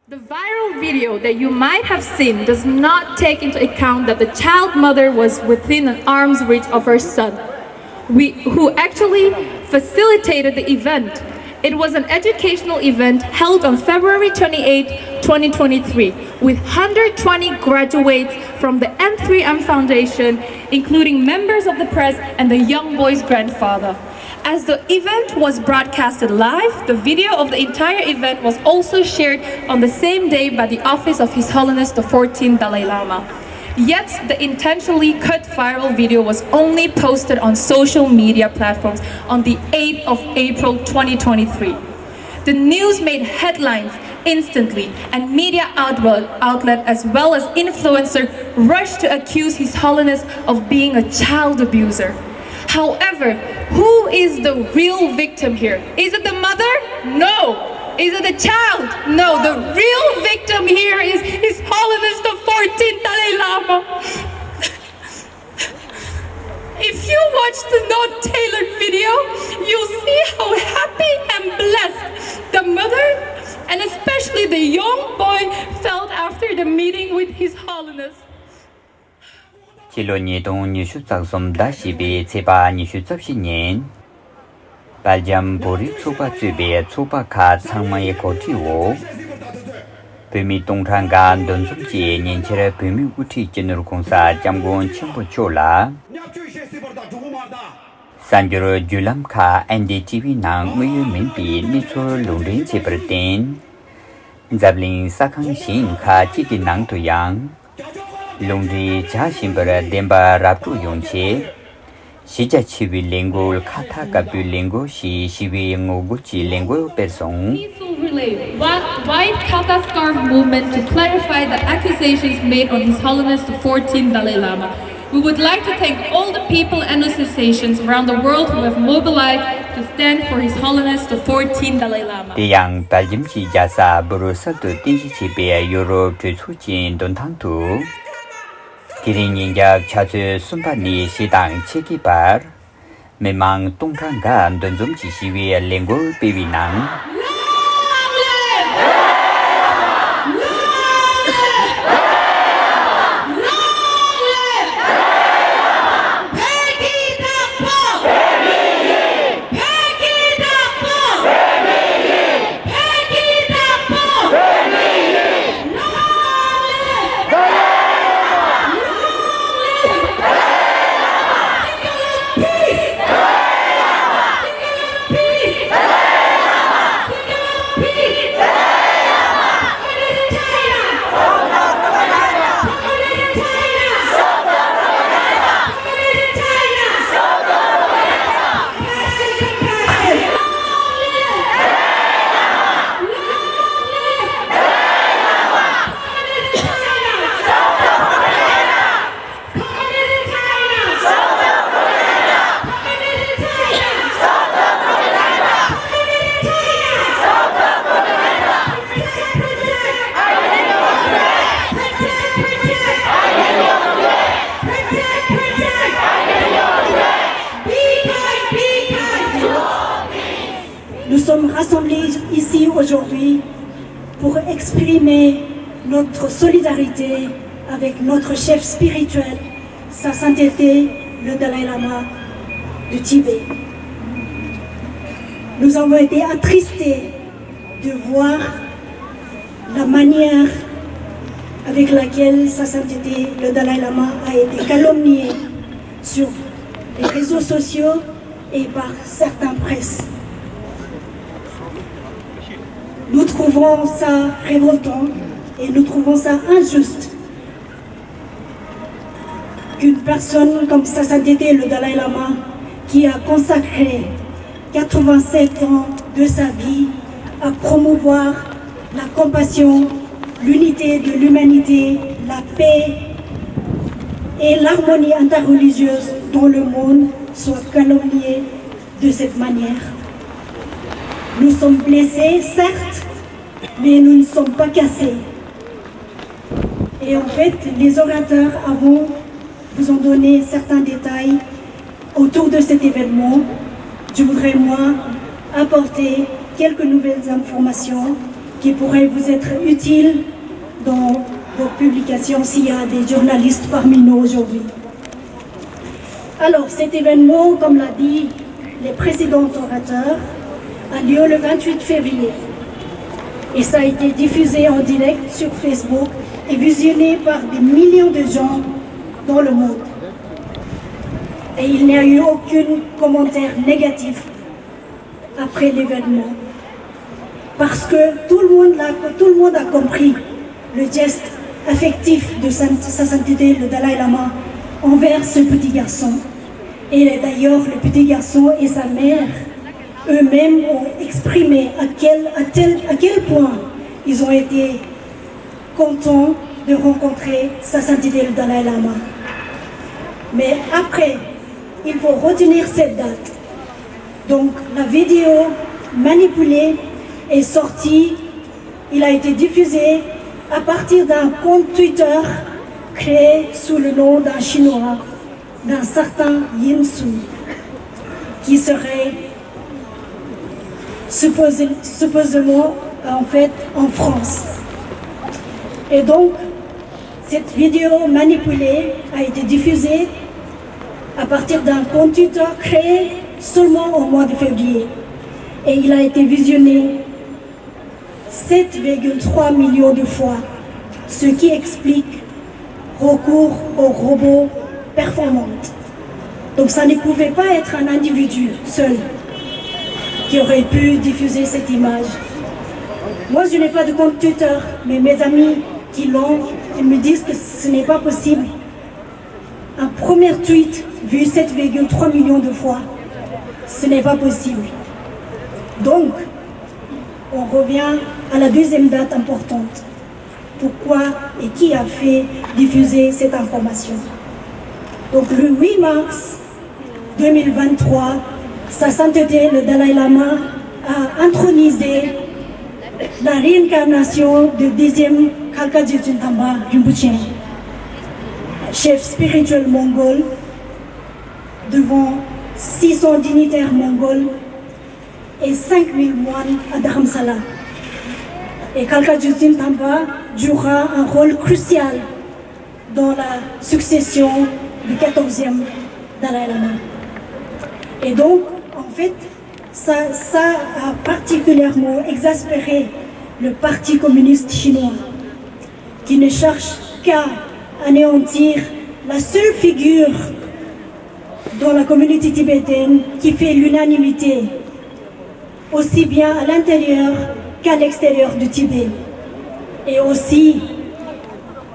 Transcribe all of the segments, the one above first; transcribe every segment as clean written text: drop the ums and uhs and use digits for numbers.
The viral video that you might have seen does not take into account that the child mother was within an arm's reach of her son, who actually facilitated the event. It was an educational event held on February 28, 2023, with 120 graduates from the M3M Foundation, including members of the press and the young boy's grandfather. As the event was broadcasted live, the video of the entire event was also shared on the same day by the Office of His Holiness the 14th Dalai Lama. Yet, the intentionally cut viral video was only posted on social media platforms on the 8th of April 2023. The news made headlines instantly, and media outlet as well as influencer rushed to accuse His Holiness of being a child abuser. However, who is the real victim here? Is it the mother? No. Is it the child? No. The real victim here is His Holiness the 14th Dalai Lama. If you watch the not-tailored video, you'll see how happy and blessed the mother and especially the young boy felt after the meeting with His Holiness. Chilo Nidong Nishu Tsaksom Dashibi Tseba Nishu Tsapshin Baljam Bori Tsuba Tsube Tsuba Ka Tsangmaye Kotiwo Pumi Tongtanga Donsumji Ninchere Pumi Uti General Kongsa Jamgon Chimbo Chola Sanjuro Julam Ka NDTV Nang Muyu Minpi Nitro Lundin Chipertin Zablin Sakang Shin Ka Chiti Nang to Yang Lungri Jashimbara Demba Rapu Yongche Shija Chibi Lingo Kata Kabu Lingo Shibi Ngoguchi Lingo Person. Relay White Kata Scarf movement to clarify the accusations made on His Holiness the 14th Dalai Lama. We would like to thank all the people and associations around the world who have mobilized to stand for His Holiness the 14th Dalai Lama. The young Belgium Jasa Burusal to Dinchibe Europe to Chujin Dontangtu. Kirin Yinja Chazu Sumpani Shidang Chikibar Memang Tongkanga Donzum Chishiwi Lingo Baby Nang. Nous sommes rassemblés ici aujourd'hui pour exprimer notre solidarité avec notre chef spirituel, Sa Sainteté, le Dalai Lama du Tibet. Nous avons été attristés de voir la manière avec laquelle Sa Sainteté, le Dalai Lama, a été calomnié sur les réseaux sociaux et par certains presses. Nous trouvons ça révoltant et nous trouvons ça injuste qu'une personne comme Sa Sainteté, le Dalai Lama, qui a consacré 87 ans de sa vie à promouvoir la compassion, l'unité de l'humanité, la paix et l'harmonie interreligieuse dans le monde, soit calomnié de cette manière. Nous sommes blessés, certes, mais nous ne sommes pas cassés. Et en fait, les orateurs avant vous ont donné certains détails autour de cet événement. Je voudrais, moi, apporter quelques nouvelles informations qui pourraient vous être utiles dans vos publications s'il y a des journalistes parmi nous aujourd'hui. Alors, cet événement, comme l'a dit les précédents orateurs, a lieu le 28 février. Et ça a été diffusé en direct sur Facebook et visionné par des millions de gens dans le monde. Et il n'y a eu aucun commentaire négatif après l'événement. Parce que tout le monde a compris le geste affectif de Sa Sainteté le Dalai Lama envers ce petit garçon. Et d'ailleurs, le petit garçon et sa mère eux-mêmes ont exprimé à quel point ils ont été contents de rencontrer Sa Sainteté le Dalai Lama. Mais après, il faut retenir cette date. Donc la vidéo manipulée est sortie, il a été diffusé à partir d'un compte Twitter créé sous le nom d'un Chinois, d'un certain Yin Su, qui serait supposément en fait en France. Et donc, cette vidéo manipulée a été diffusée à partir d'un compte Twitter créé seulement au mois de février. Et il a été visionné 7,3 millions de fois, ce qui explique recours aux robots performants. Donc ça ne pouvait pas être un individu seul qui aurait pu diffuser cette image. Moi, je n'ai pas de compte Twitter, mais mes amis qui l'ont, ils me disent que ce n'est pas possible. Un premier tweet vu 7,3 millions de fois, ce n'est pas possible. Donc, on revient à la deuxième date importante. Pourquoi et qui a fait diffuser cette information? Donc, le 8 mars 2023, Sa Sainteté le Dalai Lama a intronisé la réincarnation du 10e Khalkha Jetsun Thamba Rinpoche, chef spirituel mongol, devant 600 dignitaires mongols et 5000 moines à Dharamsala. Et Khalkha Jetsun Thamba jouera un rôle crucial dans la succession du 14e Dalai Lama. Et donc, en fait, ça a particulièrement exaspéré le Parti communiste chinois, qui ne cherche qu'à anéantir la seule figure dans la communauté tibétaine qui fait l'unanimité, aussi bien à l'intérieur qu'à l'extérieur du Tibet, et aussi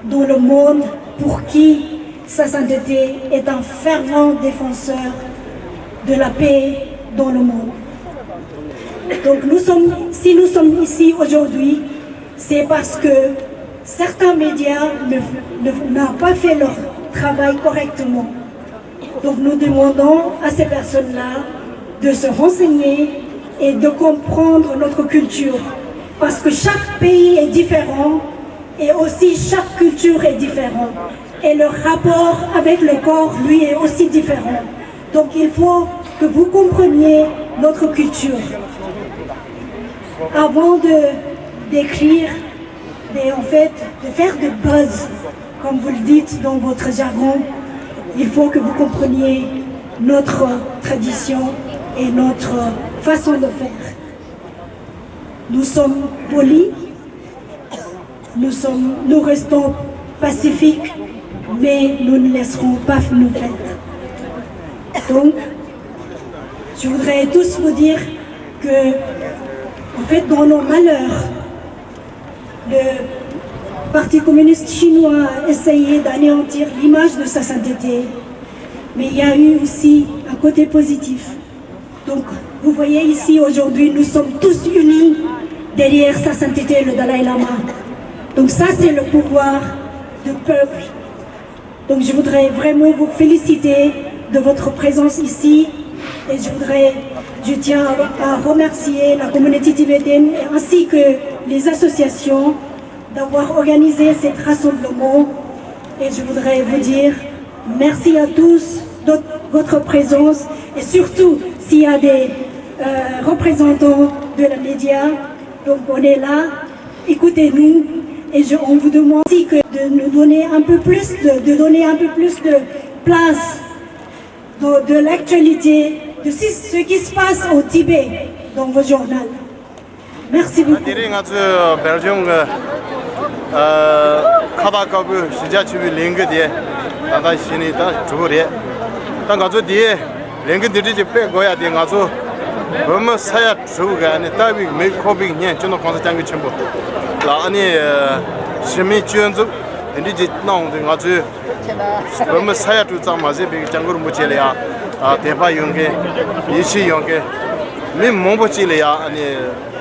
dans le monde pour qui Sa Sainteté est un fervent défenseur de la paix dans le monde. Donc si nous sommes ici aujourd'hui, c'est parce que certains médias n'ont pas fait leur travail correctement. Donc nous demandons à ces personnes-là de se renseigner et de comprendre notre culture. Parce que chaque pays est différent et aussi chaque culture est différente. Et le rapport avec le corps, lui, est aussi différent. Donc il faut que vous compreniez notre culture. Avant d'écrire, de faire de buzz, comme vous le dites dans votre jargon, il faut que vous compreniez notre tradition et notre façon de faire. Nous sommes polis, nous restons pacifiques, mais nous ne laisserons pas nous faire. Donc, je voudrais tous vous dire que, en fait, dans nos malheurs, le Parti communiste chinois a essayé d'anéantir l'image de Sa Sainteté, mais il y a eu aussi un côté positif. Donc, vous voyez ici aujourd'hui, nous sommes tous unis derrière Sa Sainteté le Dalai Lama. Donc ça, c'est le pouvoir du peuple. Donc je voudrais vraiment vous féliciter de votre présence ici et je tiens à remercier la communauté tibétaine ainsi que les associations d'avoir organisé cet rassemblement et je voudrais vous dire merci à tous de votre présence et surtout s'il y a des représentants de la média, donc on est là, écoutez-nous et on vous demande aussi de nous donner un peu plus de place de l'actualité, de ce qui se passe au Tibet dans vos journaux. Merci beaucoup.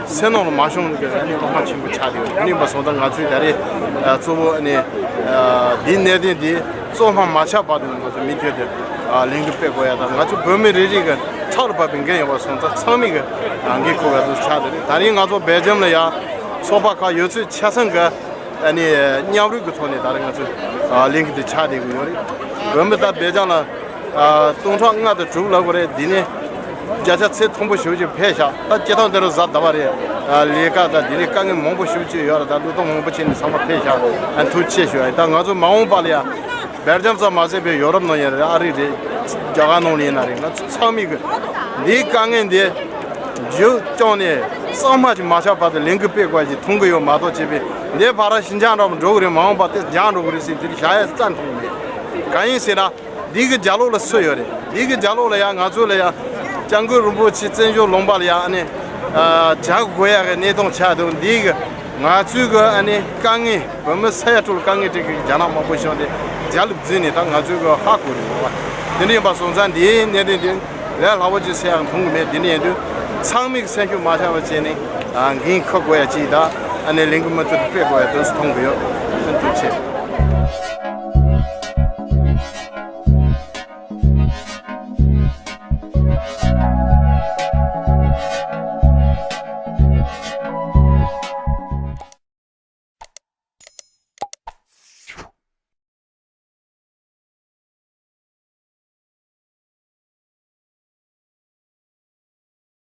senong mashong ge ani ma chim bu cha de ni ba so da nga chu da re zo bo ani din ne de zo ma ma cha ba de ngo mi de ling pe go ya da nga chu bo me re ji ge cha ba bin ge ya ba so da cha mi ge ang ge ko ga do cha de da ri nga zo be jam le ya so ba ka yu chu cha sang ge ani nya ru ge thon ne da nga chu ling de cha de go yo ri bo me da be jam la dong chang nga de zhu la go re din ne 자자 세 통보 쇼지 폐샤 다 제도대로 잡다바리 리가다 디리 강에 몽보 쇼지 여러다 루도 몽보 친 상마 폐샤 안 투치 쇼 다 가서 마음 발이야 베르잠사 마세베 유럽 노예 아리리 자가 노니 나리가 처음이 그네 강인데 저 전에 싸마지 마샤 받을 링크 빼고지 통고요 마도 집에 내 바라 신장으로 저그래 마음 받대 장으로 그래서 들이 샤야 짠 통네 간이세라 네가 잘로를 써요래 네가 잘로래야 가져래야 장구 rumbuchi zenjo longbalya ane jagu goya ne dong cha do diga nga chu ge ane kangi bom saya tul kangi de jana ma bo shon de jal bzini ta nga chu ge ha ku ri wa de ba song zan de ne de la la wo ji sia thong me de ne de chang mi se kyu ma cha wa che ne ngin kho goya ji da ane ling ma tu pe goya do thong yo tu che